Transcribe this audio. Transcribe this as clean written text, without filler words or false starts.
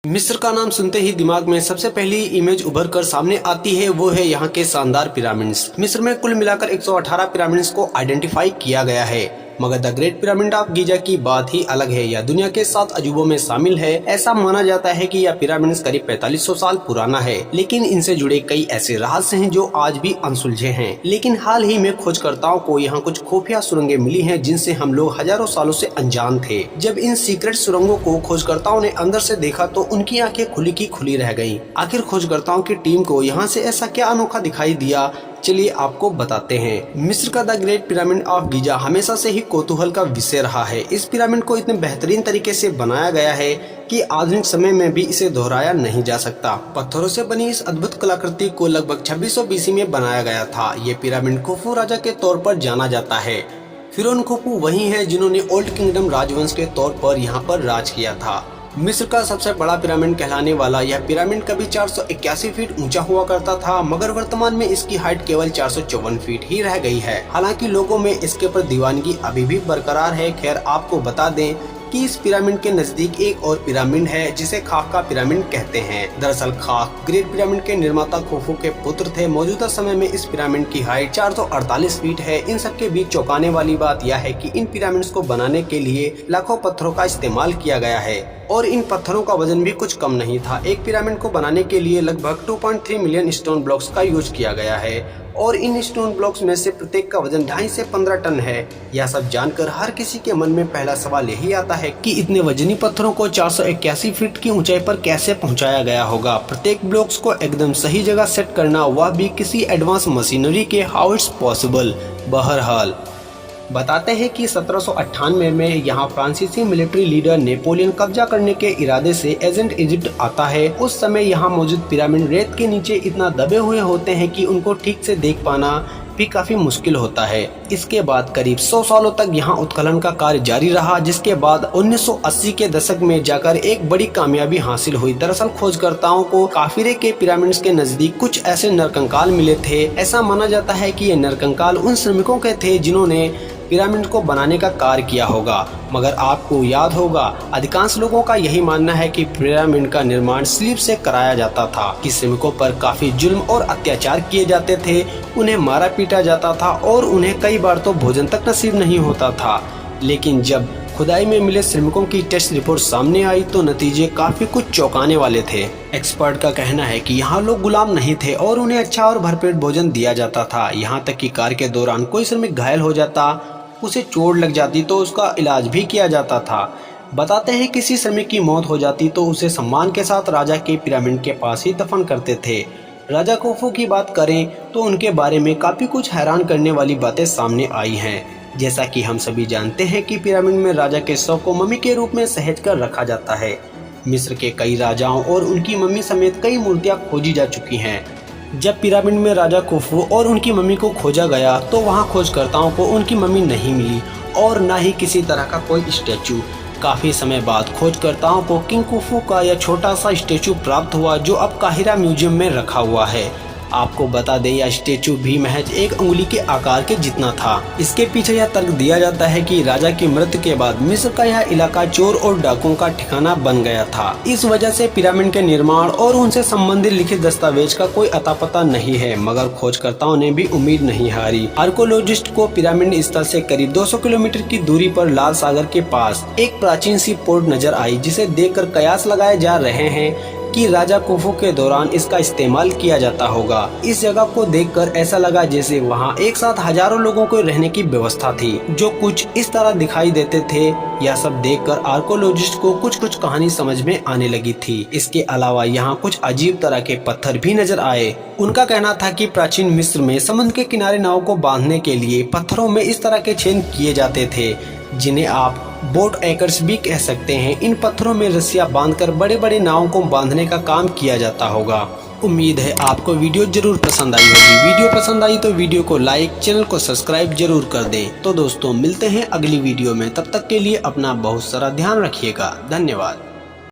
मिस्र का नाम सुनते ही दिमाग में सबसे पहली इमेज उभर कर सामने आती है वो है यहाँ के शानदार पिरामिड्स। मिस्र में कुल मिलाकर 118 पिरामिड्स को आइडेंटिफाई किया गया है, मगर the great pyramid of Giza की बात ही अलग है। यह दुनिया के 7 अजूबों में शामिल है। ऐसा माना जाता है कि यह पिरामिड्स करीब 4500 साल पुराना है, लेकिन इनसे जुड़े कई ऐसे रहस्य हैं जो आज भी अनसुलझे हैं। लेकिन हाल ही में खोजकर्ताओं को यहाँ कुछ खुफिया सुरंगें मिली हैं जिनसे हम लोग हजारों सालों से अनजान थे। जब इन सीक्रेट सुरंगों को खोजकर्ताओं ने अंदर से देखा तो उनकी आंखें खुली की खुली रह गयी। आखिर खोजकर्ताओं की टीम को यहाँ से ऐसा क्या अनोखा दिखाई दिया, चलिए आपको बताते हैं। मिस्र का the great pyramid of Giza हमेशा से ही कौतूहल का विषय रहा है। इस पिरामिड को इतने बेहतरीन तरीके से बनाया गया है कि आधुनिक समय में भी इसे दोहराया नहीं जा सकता। पत्थरों से बनी इस अद्भुत कलाकृति को लगभग 2600 बीसी में बनाया गया था। ये पिरामिड खुफू राजा के तौर पर जाना जाता है। फिरौन खुफू वही है जिन्होंने ओल्ड किंगडम राजवंश के तौर पर यहाँ पर राज किया था। मिस्र का सबसे बड़ा पिरामिड कहलाने वाला यह पिरामिड कभी 481 फीट ऊंचा हुआ करता था, मगर वर्तमान में इसकी हाइट केवल 454 फीट ही रह गई है। हालांकि लोगों में इसके ऊपर दीवानगी अभी भी बरकरार है। खैर आपको बता दें कि इस पिरामिड के नजदीक एक और पिरामिड है जिसे खाक का पिरामिड कहते हैं। दरअसल खाक ग्रेट पिरामिड के निर्माता खुफू के पुत्र थे। मौजूदा समय में इस पिरामिड की हाइट 448 फीट है। इन सब के बीच चौंकाने वाली बात यह है कि इन पिरामिड्स को बनाने के लिए लाखों पत्थरों का इस्तेमाल किया गया है और इन पत्थरों का वजन भी कुछ कम नहीं था। एक पिरामिड को बनाने के लिए लगभग 2.3 मिलियन स्टोन ब्लॉक्स का यूज किया गया है और इन स्टोन ब्लॉक्स में से प्रत्येक का वजन 2.5 से 15 टन है। यह सब जानकर हर किसी के मन में पहला सवाल यही आता है कि इतने वजनी पत्थरों को 481 फीट की ऊंचाई पर कैसे पहुंचाया गया होगा। प्रत्येक ब्लॉक्स को एकदम सही जगह सेट करना, वह भी किसी एडवांस मशीनरी के, हाउ इट्स पॉसिबल। बहरहाल बताते हैं कि 1798 में यहाँ फ्रांसीसी मिलिट्री लीडर नेपोलियन कब्जा करने के इरादे से एजेंट इजिप्ट आता है। उस समय यहाँ मौजूद पिरामिड रेत के नीचे इतना दबे हुए होते हैं कि उनको ठीक से देख पाना भी काफी मुश्किल होता है। इसके बाद करीब 100 सालों तक यहाँ उत्खनन का कार्य जारी रहा, जिसके बाद 1980 के दशक में जाकर एक बड़ी कामयाबी हासिल हुई। दरअसल खोजकर्ताओं को काफिरे के पिरामिड्स के नजदीक कुछ ऐसे नरकंकाल मिले थे। ऐसा माना जाता है कि ये नरकंकाल उन श्रमिकों के थे जिन्होंने पिरामिड को बनाने का कार्य किया होगा। मगर आपको याद होगा, अधिकांश लोगों का यही मानना है कि पिरामिड का निर्माण स्लीप से कराया जाता था, कि श्रमिकों पर काफी जुल्म और अत्याचार किए जाते थे, उन्हें मारा पीटा जाता था और उन्हें कई बार तो भोजन तक नसीब नहीं होता था। लेकिन जब खुदाई में मिले श्रमिकों की टेस्ट रिपोर्ट सामने आई तो नतीजे काफी कुछ चौंकाने वाले थे। एक्सपर्ट का कहना है कि यहाँ लोग गुलाम नहीं थे और उन्हें अच्छा और भरपेट भोजन दिया जाता था। यहाँ तक कि कार्य के दौरान कोई श्रमिक घायल हो जाता, उसे चोट लग जाती तो उसका इलाज भी किया जाता था। बताते हैं किसी श्रमिक की मौत हो जाती तो उसे सम्मान के साथ राजा के पिरामिड के पास ही दफन करते थे। राजा खुफू की बात करें तो उनके बारे में काफी कुछ हैरान करने वाली बातें सामने आई हैं। जैसा कि हम सभी जानते हैं कि पिरामिड में राजा के शव को मम्मी के रूप में सहेज कर रखा जाता है। मिस्र के कई राजाओं और उनकी मम्मी समेत कई मूर्तियां खोजी जा चुकी हैं। जब पिरामिड में राजा खुफू और उनकी मम्मी को खोजा गया तो वहां खोजकर्ताओं को उनकी मम्मी नहीं मिली और न ही किसी तरह का कोई स्टैचू। काफी समय बाद खोजकर्ताओं को किंग खुफू का यह छोटा सा स्टैचू प्राप्त हुआ जो अब काहिरा म्यूजियम में रखा हुआ है। आपको बता दें यह स्टैचू भी महज 1 उंगली के आकार के जितना था। इसके पीछे यह तर्क दिया जाता है कि राजा की मृत्यु के बाद मिस्र का यह इलाका चोर और डाकुओं का ठिकाना बन गया था। इस वजह से पिरामिड के निर्माण और उनसे संबंधित लिखित दस्तावेज का कोई अता पता नहीं है, मगर खोजकर्ताओं ने भी उम्मीद नहीं हारी। आर्कोलॉजिस्ट को पिरामिड स्थल से करीब 200 किलोमीटर की दूरी पर लाल सागर के पास एक प्राचीन सी पोर्ट नजर आई, जिसे देखकर कयास लगाए जा रहे हैं कि राजा खुफू के दौरान इसका इस्तेमाल किया जाता होगा। इस जगह को देखकर ऐसा लगा जैसे वहां एक साथ हजारों लोगों को रहने की व्यवस्था थी, जो कुछ इस तरह दिखाई देते थे। यह सब देखकर आर्कोलॉजिस्ट को कुछ कहानी समझ में आने लगी थी। इसके अलावा यहाँ कुछ अजीब तरह के पत्थर भी नजर आए। उनका कहना था कि प्राचीन मिस्र में समुद्र के किनारे नाव को बांधने के लिए पत्थरों में इस तरह के छेद किए जाते थे, जिन्हें आप बोट एंकर्स भी कह सकते हैं। इन पत्थरों में रस्सियां बांधकर बड़े बड़े नावों को बांधने का काम किया जाता होगा। उम्मीद है आपको वीडियो जरूर पसंद आई होगी। वीडियो पसंद आई तो वीडियो को लाइक, चैनल को सब्सक्राइब जरूर कर दें। तो दोस्तों मिलते हैं अगली वीडियो में, तब तक के लिए अपना बहुत सारा ध्यान रखिएगा। धन्यवाद।